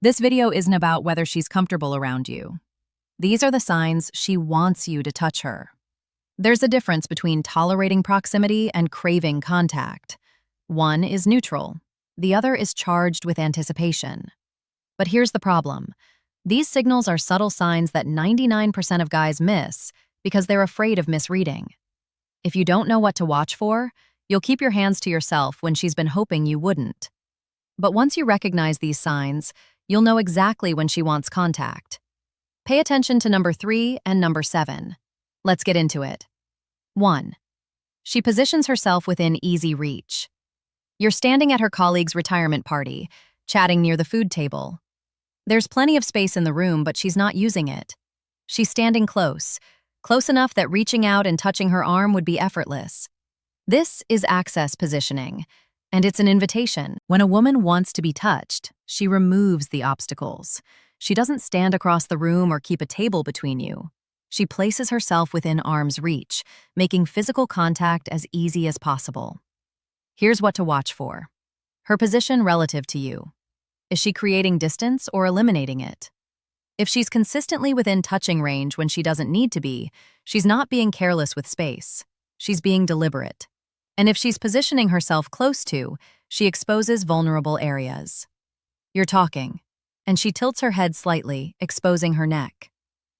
This video isn't about whether she's comfortable around you. These are the signs she wants you to touch her. There's a difference between tolerating proximity and craving contact. One is neutral. The other is charged with anticipation. But here's the problem. These signals are subtle signs that 99% of guys miss because they're afraid of misreading. If you don't know what to watch for, you'll keep your hands to yourself when she's been hoping you wouldn't. But once you recognize these signs, you'll know exactly when she wants contact. Pay attention to number 3 and number 7. Let's get into it. 1. She positions herself within easy reach. You're standing at her colleague's retirement party, chatting near the food table. There's plenty of space in the room, but she's not using it. She's standing close enough that reaching out and touching her arm would be effortless. This is access positioning, and it's an invitation. When a woman wants to be touched, she removes the obstacles. She doesn't stand across the room or keep a table between you. She places herself within arm's reach, making physical contact as easy as possible. Here's what to watch for. Her position relative to you. Is she creating distance or eliminating it? If she's consistently within touching range when she doesn't need to be, she's not being careless with space. She's being deliberate. And if she's positioning herself close to, she exposes vulnerable areas. You're talking, and she tilts her head slightly, exposing her neck.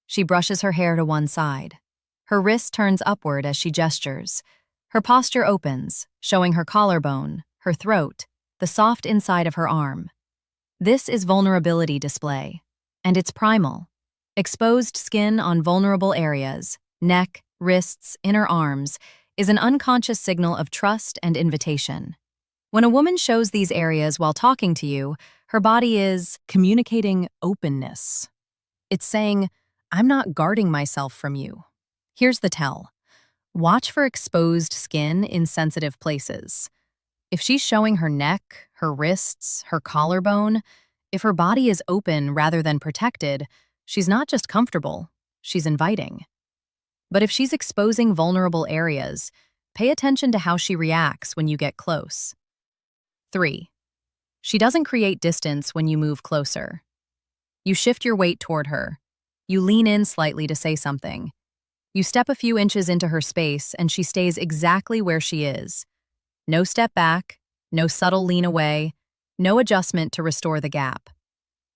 She brushes her hair to one side. Her wrist turns upward as she gestures. Her posture opens, showing her collarbone, her throat, the soft inside of her arm. This is vulnerability display, and it's primal. Exposed skin on vulnerable areas, neck, wrists, inner arms, is an unconscious signal of trust and invitation. When a woman shows these areas while talking to you, her body is communicating openness. It's saying, I'm not guarding myself from you. Here's the tell. Watch for exposed skin in sensitive places. If she's showing her neck, her wrists, her collarbone, if her body is open rather than protected, she's not just comfortable, she's inviting. But if she's exposing vulnerable areas, pay attention to how she reacts when you get close. 3. She doesn't create distance when you move closer. You shift your weight toward her. You lean in slightly to say something. You step a few inches into her space and she stays exactly where she is. No step back, no subtle lean away, no adjustment to restore the gap.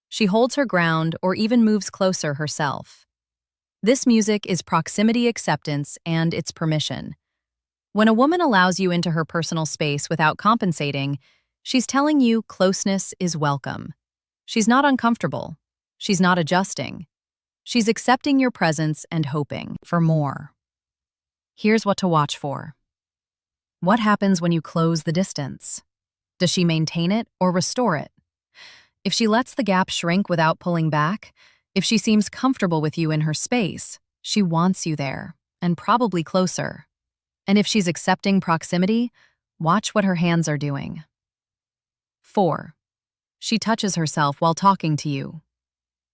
She holds her ground or even moves closer herself. This music is proximity acceptance and it's permission. When a woman allows you into her personal space without compensating, she's telling you closeness is welcome. She's not uncomfortable. She's not adjusting. She's accepting your presence and hoping for more. Here's what to watch for. What happens when you close the distance? Does she maintain it or restore it? If she lets the gap shrink without pulling back, if she seems comfortable with you in her space, she wants you there, and probably closer. And if she's accepting proximity, watch what her hands are doing. 4. She touches herself while talking to you.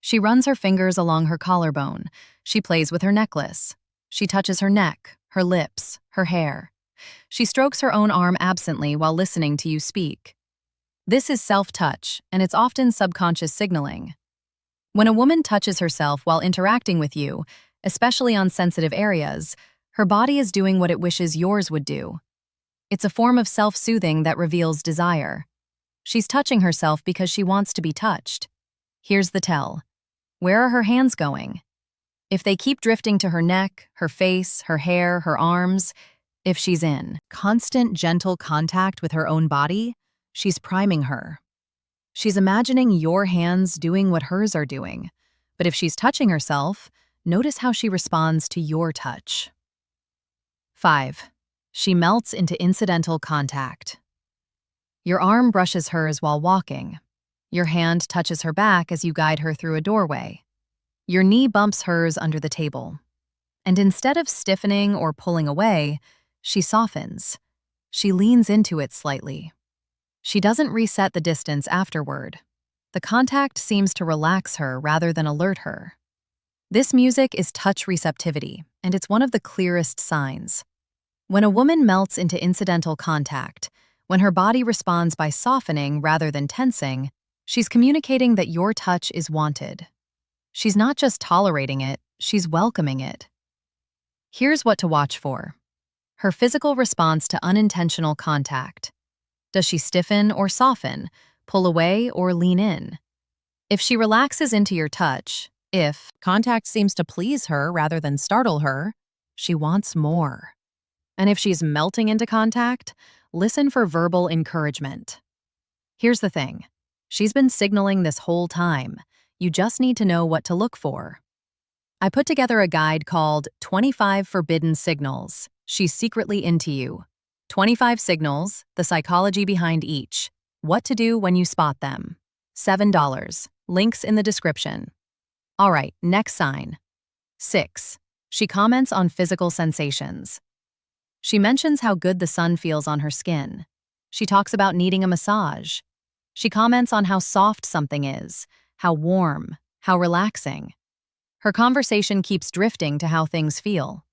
She runs her fingers along her collarbone. She plays with her necklace. She touches her neck, her lips, her hair. She strokes her own arm absently while listening to you speak. This is self-touch, and it's often subconscious signaling. When a woman touches herself while interacting with you, especially on sensitive areas, her body is doing what it wishes yours would do. It's a form of self-soothing that reveals desire. She's touching herself because she wants to be touched. Here's the tell. Where are her hands going? If they keep drifting to her neck, her face, her hair, her arms, if she's in constant, gentle contact with her own body, she's priming her. She's imagining your hands doing what hers are doing. But if she's touching herself, notice how she responds to your touch. 5. She melts into incidental contact. Your arm brushes hers while walking. Your hand touches her back as you guide her through a doorway. Your knee bumps hers under the table. And instead of stiffening or pulling away, she softens. She leans into it slightly. She doesn't reset the distance afterward. The contact seems to relax her rather than alert her. This music is touch receptivity, and it's one of the clearest signs. When a woman melts into incidental contact, when her body responds by softening rather than tensing, She's communicating that your touch is wanted. She's not just tolerating it, she's welcoming it. Here's what to watch for. Her physical response to unintentional contact. Does she stiffen or soften, pull away or lean in? If she relaxes into your touch, if contact seems to please her rather than startle her, she wants more. And if she's melting into contact, listen for verbal encouragement. Here's the thing. She's been signaling this whole time. You just need to know what to look for. I put together a guide called 25 Forbidden Signals She's Secretly Into You. 25 signals, the psychology behind each. What to do when you spot them. $7. Links in the description. All right, next sign. 6. She comments on physical sensations. She mentions how good the sun feels on her skin. She talks about needing a massage. She comments on how soft something is, how warm, how relaxing. Her conversation keeps drifting to how things feel.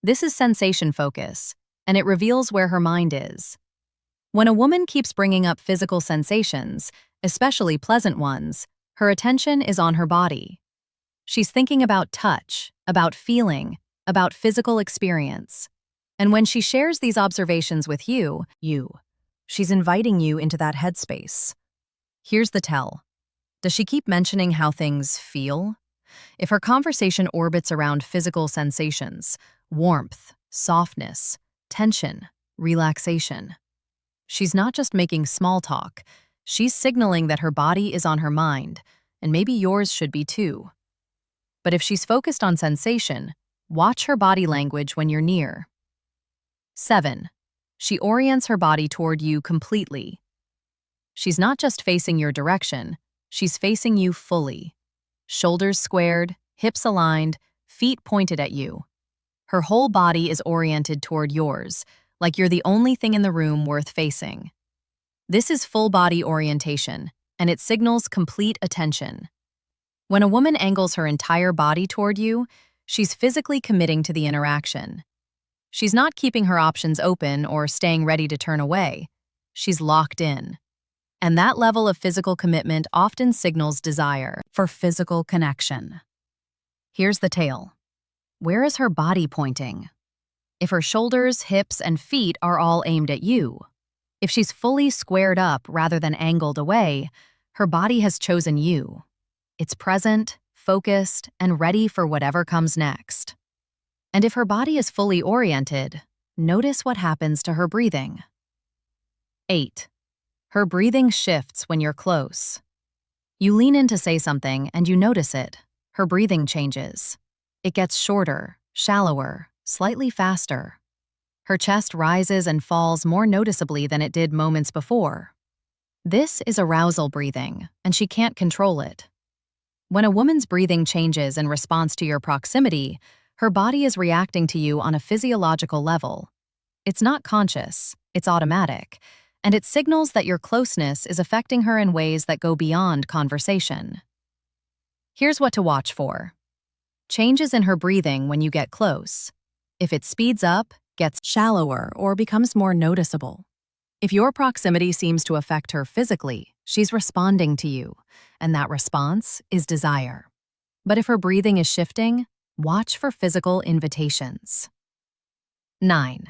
This is sensation focus, and it reveals where her mind is. When a woman keeps bringing up physical sensations, especially pleasant ones, her attention is on her body. She's thinking about touch, about feeling, about physical experience. And when she shares these observations with you, she's inviting you into that headspace. Here's the tell. Does she keep mentioning how things feel? If her conversation orbits around physical sensations, warmth, softness, tension, relaxation, she's not just making small talk, she's signaling that her body is on her mind, and maybe yours should be too. But if she's focused on sensation, watch her body language when you're near. 7. She orients her body toward you completely. She's not just facing your direction, she's facing you fully. Shoulders squared, hips aligned, feet pointed at you. Her whole body is oriented toward yours, like you're the only thing in the room worth facing. This is full body orientation, and it signals complete attention. When a woman angles her entire body toward you, she's physically committing to the interaction. She's not keeping her options open or staying ready to turn away. She's locked in. And that level of physical commitment often signals desire for physical connection. Here's the tale. Where is her body pointing? If her shoulders, hips, and feet are all aimed at you, if she's fully squared up rather than angled away, her body has chosen you. It's present, focused, and ready for whatever comes next. And if her body is fully oriented, notice what happens to her breathing. 8. Her breathing shifts when you're close. You lean in to say something and you notice it. Her breathing changes. It gets shorter, shallower, slightly faster. Her chest rises and falls more noticeably than it did moments before. This is arousal breathing, and she can't control it. When a woman's breathing changes in response to your proximity, her body is reacting to you on a physiological level. It's not conscious, it's automatic, and it signals that your closeness is affecting her in ways that go beyond conversation. Here's what to watch for. Changes in her breathing when you get close. If it speeds up, gets shallower, or becomes more noticeable. If your proximity seems to affect her physically, she's responding to you, and that response is desire. But if her breathing is shifting, watch for physical invitations. 9.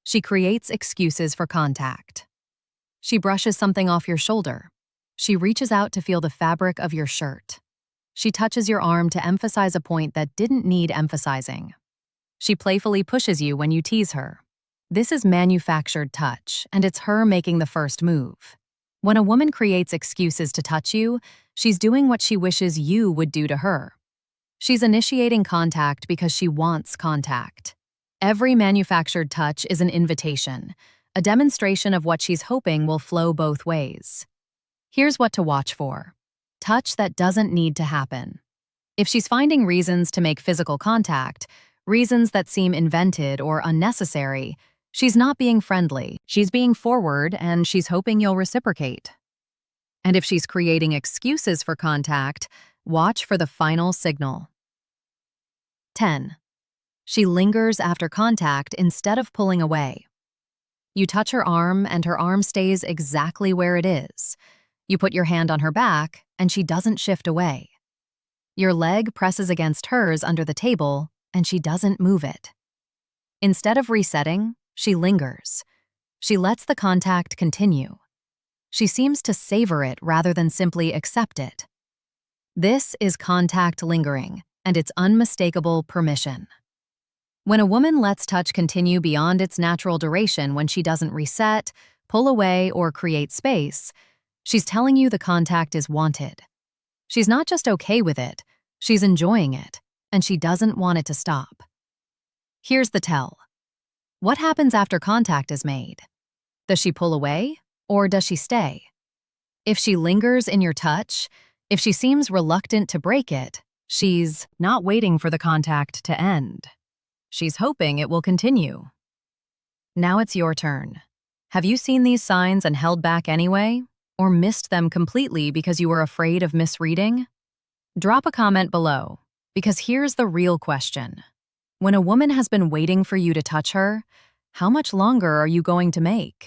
She creates excuses for contact. She brushes something off your shoulder. She reaches out to feel the fabric of your shirt. She touches your arm to emphasize a point that didn't need emphasizing. She playfully pushes you when you tease her. This is manufactured touch, and it's her making the first move. When a woman creates excuses to touch you, she's doing what she wishes you would do to her. She's initiating contact because she wants contact. Every manufactured touch is an invitation, a demonstration of what she's hoping will flow both ways. Here's what to watch for. Touch that doesn't need to happen. If she's finding reasons to make physical contact, reasons that seem invented or unnecessary, she's not being friendly. She's being forward, and she's hoping you'll reciprocate. And if she's creating excuses for contact, watch for the final signal. 10. She lingers after contact instead of pulling away. You touch her arm, and her arm stays exactly where it is. You put your hand on her back, and she doesn't shift away. Your leg presses against hers under the table, and she doesn't move it. Instead of resetting, she lingers. She lets the contact continue. She seems to savor it rather than simply accept it. This is contact lingering, and it's unmistakable permission. When a woman lets touch continue beyond its natural duration when she doesn't reset, pull away, or create space, she's telling you the contact is wanted. She's not just okay with it, she's enjoying it, and she doesn't want it to stop. Here's the tell. What happens after contact is made? Does she pull away, or does she stay? If she lingers in your touch, if she seems reluctant to break it, she's not waiting for the contact to end. She's hoping it will continue. Now it's your turn. Have you seen these signs and held back anyway? Or missed them completely because you were afraid of misreading? Drop a comment below, because here's the real question. When a woman has been waiting for you to touch her, how much longer are you going to make?